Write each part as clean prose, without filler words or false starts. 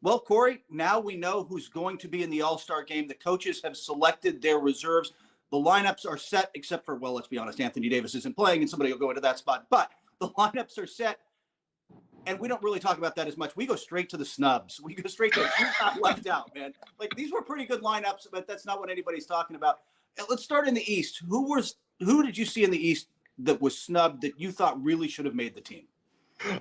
Well, Corey, now we know who's going to be in the All-Star game. The coaches have selected their reserves. The lineups are set, except for, well, let's be honest, Anthony Davis isn't playing, and somebody will go into that spot. But the lineups are set, and we don't really talk about that as much. We go straight to the snubs. We go straight to who got left out, man. Like, these were pretty good lineups, but that's not what anybody's talking about. Let's start in the East. Who did you see in the East that was snubbed that you thought really should have made the team?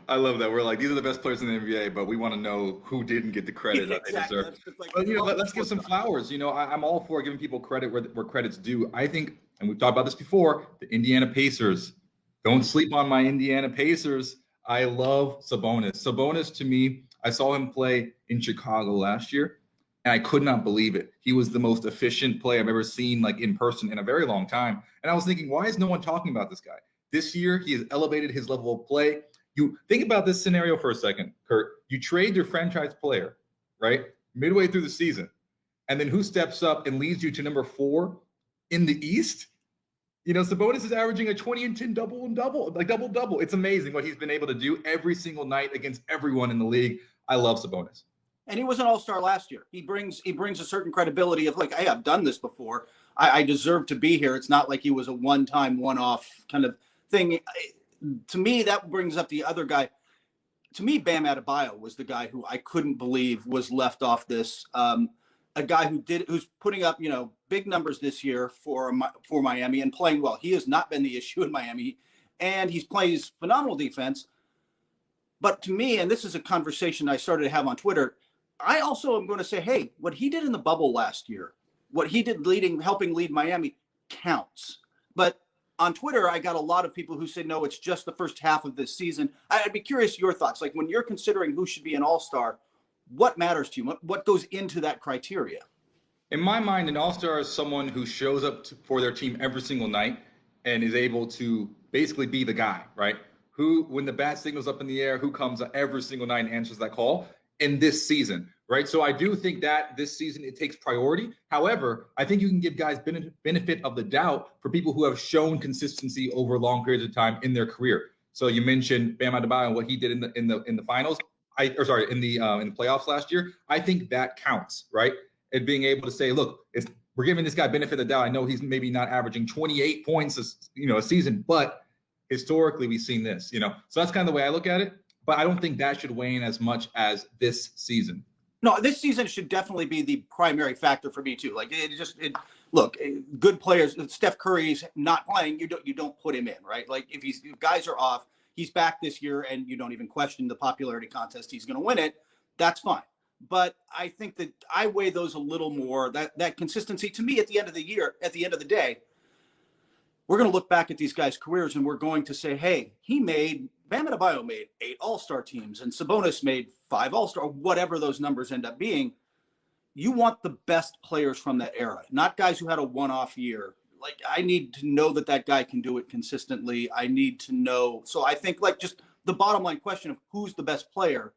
I love that. We're like, these are the best players in the NBA, but we want to know who didn't get the credit that they deserve. But, let's give some flowers. I'm all for giving people credit where credit's due. I think, and we've talked about this before, the Indiana Pacers. Don't sleep on my Indiana Pacers. I love Sabonis. Sabonis, to me, I saw him play in Chicago last year, and I could not believe it. He was the most efficient player I've ever seen, like, in person in a very long time. And I was thinking, why is no one talking about this guy? This year, he has elevated his level of play. You think about this scenario for a second, Kurt. You trade your franchise player, right, midway through the season, and then who steps up and leads you to number 4 in the East? Sabonis is averaging a 20 and 10 double-double. It's amazing what he's been able to do every single night against everyone in the league. I love Sabonis. And he was an all-star last year. He brings a certain credibility of, like, hey, I've done this before. I deserve to be here. It's not like he was a one-time, one-off kind of thing. To me, that brings up the other guy. To me, Bam Adebayo was the guy who I couldn't believe was left off this. A guy who's putting up, big numbers this year for Miami and playing well. He has not been the issue in Miami, and he plays phenomenal defense. But to me, and this is a conversation I started to have on Twitter, I also am going to say, hey, what he did in the bubble last year, what he did helping lead Miami counts. But on Twitter, I got a lot of people who say, no, it's just the first half of this season. I'd be curious your thoughts. Like, when you're considering who should be an all-star, what matters to you? What goes into that criteria? In my mind, an all-star is someone who shows up for their team every single night and is able to basically be the guy, right? Who, when the bat signal's up in the air, who comes every single night and answers that call in this season, right? So I do think that this season it takes priority. However, I think you can give guys benefit of the doubt for people who have shown consistency over long periods of time in their career. So you mentioned Bam Adebayo and what he did in the finals, in the playoffs last year. I think that counts, right? And being able to say, look, we're giving this guy benefit of the doubt. I know he's maybe not averaging 28 points a season, but historically we've seen this, so that's kind of the way I look at it. But I don't think that should weigh in as much as this season. No, this season should definitely be the primary factor for me too. Like, look, good players. Steph Curry's not playing. You don't put him in, right? Like, if guys are off, he's back this year, and you don't even question the popularity contest. He's going to win it. That's fine. But I think that I weigh those a little more. That consistency to me at the end of the year, at the end of the day, we're going to look back at these guys' careers and we're going to say, hey, Bam Adebayo made 8 all-star teams and Sabonis made 5 all-star, whatever those numbers end up being. You want the best players from that era, not guys who had a one-off year. Like, I need to know that guy can do it consistently. I need to know. So I think, like, just the bottom line question of who's the best player,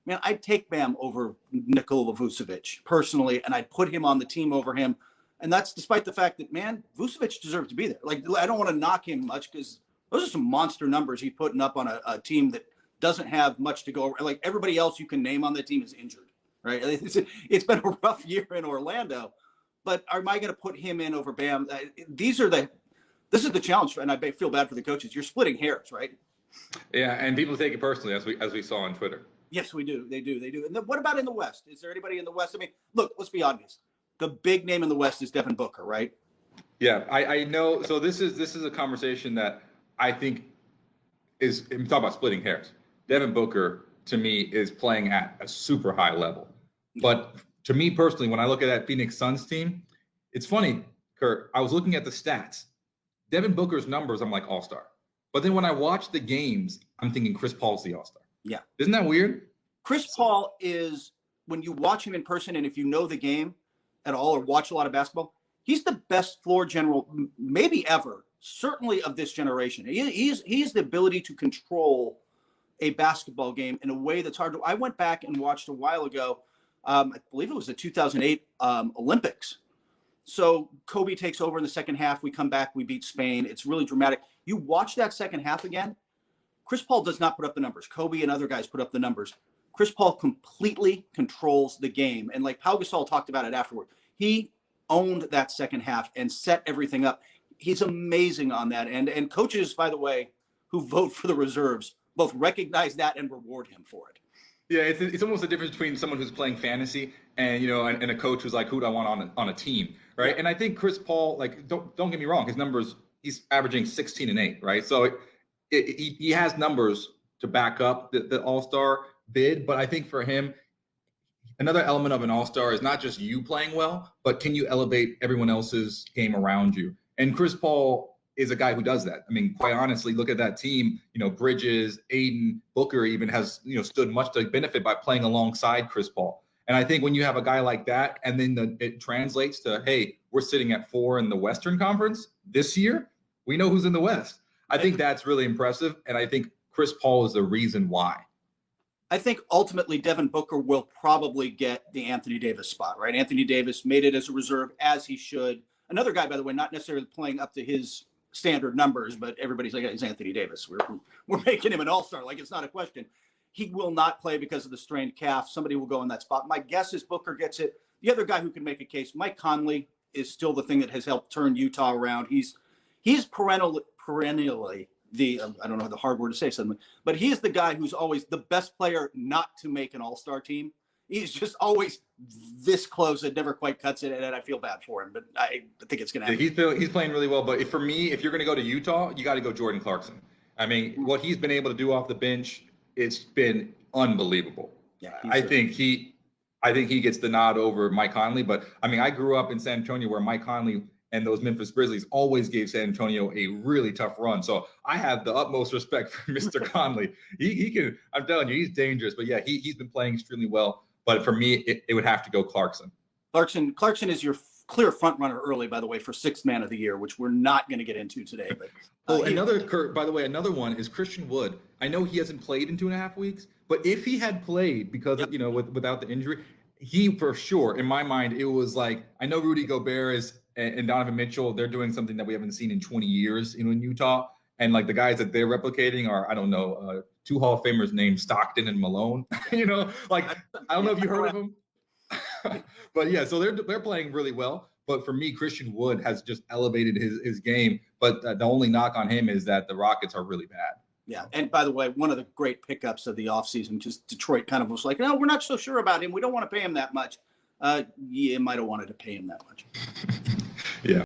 man, I'd take Bam over Nikola Vucevic personally, and I'd put him on the team over him. And that's despite the fact that, man, Vucevic deserved to be there. Like, I don't want to knock him much because those are some monster numbers he's putting up on a team that doesn't have much to go. Like, everybody else you can name on the team is injured, right? It's been a rough year in Orlando. But am I going to put him in over Bam? This is the challenge, and I feel bad for the coaches. You're splitting hairs, right? Yeah, and people take it personally, as we saw on Twitter. Yes, we do. They do. And then what about in the West? Is there anybody in the West? I mean, look, let's be honest. The big name in the West is Devin Booker, right? Yeah, I know. So this is a conversation that I think is, I'm talking about splitting hairs. Devin Booker, to me, is playing at a super high level. But to me personally, when I look at that Phoenix Suns team, it's funny, Kurt, I was looking at the stats. Devin Booker's numbers, I'm like, all-star. But then when I watch the games, I'm thinking Chris Paul's the all-star. Yeah. Isn't that weird? Chris Paul is, when you watch him in person, and if you know the game at all or watch a lot of basketball, he's the best floor general maybe ever, certainly of this generation. He's the ability to control a basketball game in a way that's hard to. I went back and watched a while ago, I believe it was the 2008 Olympics. So Kobe takes over in the second half. We come back, we beat Spain. It's really dramatic. You watch that second half again, Chris Paul does not put up the numbers. Kobe and other guys put up the numbers. Chris Paul completely controls the game. And like Pau Gasol talked about it afterward, he owned that second half and set everything up. He's amazing on that end. And coaches, by the way, who vote for the reserves both recognize that and reward him for it. Yeah, it's almost a difference between someone who's playing fantasy and and a coach who's like, who do I want on a team, right? Yeah. And I think Chris Paul, like, don't get me wrong, his numbers, he's averaging 16 and 8, right? So he has numbers to back up the All-Star bid, but I think for him, another element of an All-Star is not just you playing well, but can you elevate everyone else's game around you? And Chris Paul is a guy who does that. I mean, quite honestly, look at that team. Bridges, Aiden, Booker even has stood much to benefit by playing alongside Chris Paul. And I think when you have a guy like that, and then it translates to, hey, we're sitting at 4 in the Western Conference this year. We know who's in the West. I think that's really impressive, and I think Chris Paul is the reason why. I think ultimately Devin Booker will probably get the Anthony Davis spot, right? Anthony Davis made it as a reserve, as he should. Another guy, by the way, not necessarily playing up to his standard numbers, but everybody's like, he's Anthony Davis. We're making him an all-star. Like, it's not a question. He will not play because of the strained calf. Somebody will go in that spot. My guess is Booker gets it. The other guy who can make a case, Mike Conley, is still the thing that has helped turn Utah around. He's perennially the, I don't know the hard word to say something, but he's the guy who's always the best player not to make an all-star team. He's just always this close. It never quite cuts it, and I feel bad for him. But I think it's going to happen. He's playing really well. But for me, if you're going to go to Utah, you got to go Jordan Clarkson. I mean, what he's been able to do off the bench, it's been unbelievable. Yeah, I think he gets the nod over Mike Conley. But I mean, I grew up in San Antonio where Mike Conley and those Memphis Grizzlies always gave San Antonio a really tough run. So I have the utmost respect for Mr. Conley. He can. I'm telling you, he's dangerous. But yeah, he's been playing extremely well. But for me, it would have to go Clarkson. Clarkson is your clear front runner early, by the way, for sixth man of the year, which we're not going to get into today. But by the way, another one is Christian Wood. I know he hasn't played in 2.5 weeks, but if he had played because of, without the injury, he for sure, in my mind, it was like, I know Rudy Gobert and Donovan Mitchell, they're doing something that we haven't seen in 20 years in Utah. And like the guys that they're replicating are, I don't know, 2 Hall of Famers named Stockton and Malone. I don't know if you heard of them. But yeah, so they're playing really well. But for me, Christian Wood has just elevated his game. But the only knock on him is that the Rockets are really bad. Yeah. And by the way, one of the great pickups of the offseason, just Detroit kind of was like, no, we're not so sure about him. We don't want to pay him that much. You might have wanted to pay him that much. Yeah.